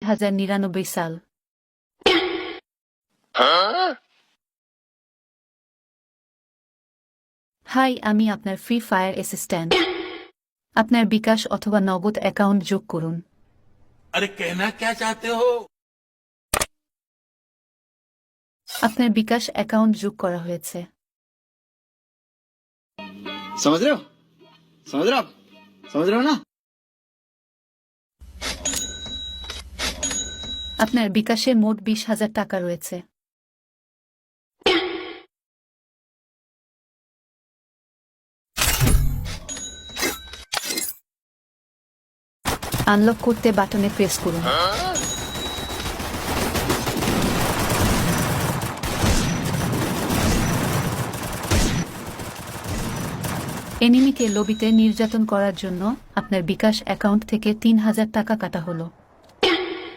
2099 সাল। হাই, আমি আপনার ফ্রি ফায়ার অ্যাসিস্ট্যান্ট। আপনার বিকাশ অথবা নগদ অ্যাকাউন্ট যোগ করুন। अरे कहना क्या चाहते हो? আপনার বিকাশ অ্যাকাউন্ট যোগ করা হয়েছে। समझ रहे हो? समझ रहे हो आप? समझ रहे हो ना? আপনার বিকাশে মোট 20,000 টাকা রয়েছে। আনলক করতে বাটনে প্রেস করুন। এনিমিকে লবিতে নির্যাতন করার জন্য আপনার বিকাশ অ্যাকাউন্ট থেকে 3,000 টাকা কাটা হলো।